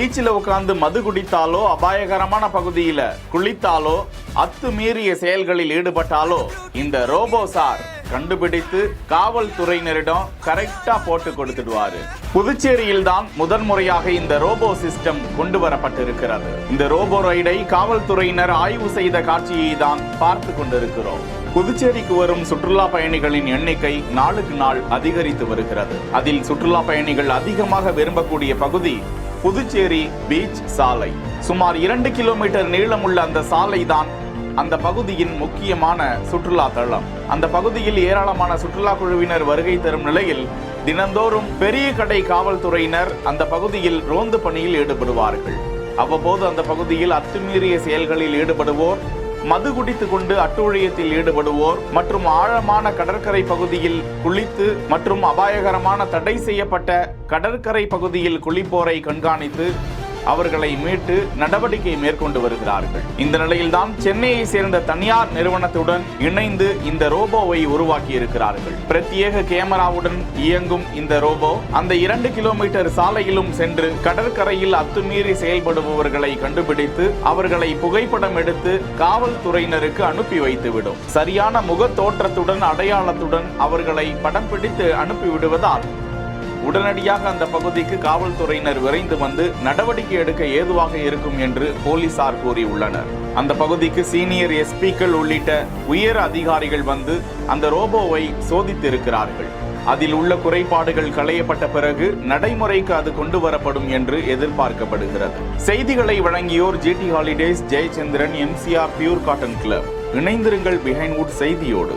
பீச்சில் உட்கார்ந்து மது குடித்தாலோ, அபாயகரமான பகுதியில குளித்தாலோ, அத்துமீறிய செயல்களில் ஈடுபட்டாலோ இந்த ரோபோ சார் கண்டுபிடித்து காவல்துறையினரிடம் கரெக்டா போட்டு கொடுத்துடுவாரு. புதுச்சேரியில் தான் முதன்முறையாக இந்த ரோபோ சிஸ்டம் கொண்டு வரப்பட்டிருக்கிறது. இந்த ரோபோ ரைடை காவல்துறையினர் ஆய்வு செய்த காட்சியை தான் பார்த்து கொண்டிருக்கிறோம். புதுச்சேரிக்கு வரும் சுற்றுலா பயணிகளின் எண்ணிக்கை நாளுக்கு நாள் அதிகரித்து வருகிறது. அதில் சுற்றுலா பயணிகள் அதிகமாக விரும்பக்கூடிய பகுதி புதுச்சேரி பீச் சாலை. சுமார் 2 கிலோமீட்டர் நீளமுள்ள அந்த சாலை தான் அந்த பகுதியின் முக்கியமான சுற்றுலா தளம். அந்த பகுதியில் ஏராளமான சுற்றுலா குழுவினர் வருகை தரும் நிலையில் தினந்தோறும் பெரிய கடை காவல்துறையினர் அந்த பகுதியில் ரோந்து பணியில் ஈடுபடுவார்கள். அவ்வப்போது அந்த பகுதியில் அத்துமீறிய செயல்களில் ஈடுபடுவோர், மது குடித்து கொண்டு அட்டூழியத்தில் ஈடுபடுவோர் மற்றும் ஆழமான கடற்கரை பகுதியில் குளித்து மற்றும் அபாயகரமான தடை செய்யப்பட்ட கடற்கரை பகுதியில் குளிப்போரை கண்காணித்து அவர்களை மீட்டு நடவடிக்கை மேற்கொண்டு வருகிறார்கள். இந்த நிலையில்தான் சென்னையை சேர்ந்த தனியார் நிறுவனத்துடன் இணைந்து இந்த ரோபோவை உருவாக்கி இருக்கிறார்கள். பிரத்யேக கேமராவுடன் இயங்கும் இந்த ரோபோ அந்த 2 கிலோமீட்டர் சாலையிலும் சென்று கடற்கரையில் அத்துமீறி செயல்படுபவர்களை கண்டுபிடித்து அவர்களை புகைப்படம் எடுத்து காவல்துறையினருக்கு அனுப்பி வைத்துவிடும். சரியான முக தோற்றத்துடன் அடையாளத்துடன் அவர்களை படம் பிடித்து அனுப்பிவிடுவதால் உடனடியாக அந்த பகுதிக்கு காவல்துறையினர் விரைந்து வந்து நடவடிக்கை எடுக்க ஏதுவாக இருக்கும் என்று போலீசார் கூறியுள்ளனர். அந்த பகுதிக்கு சீனியர் எஸ்பிக்கள் உள்ளிட்ட உயர் அதிகாரிகள் வந்து அந்த ரோபோவை சோதித்திருக்கிறார்கள். அதில் உள்ள குறைபாடுகள் களையப்பட்ட பிறகு நடைமுறைக்கு அது கொண்டு வரப்படும் என்று எதிர்பார்க்கப்படுகிறது. செய்திகளை வழங்கியோர் GT holidays, Jayachandran, MCR pure cotton club. இணைந்திருங்கள் பிஹைண்ட் வுட் செய்தியோடு.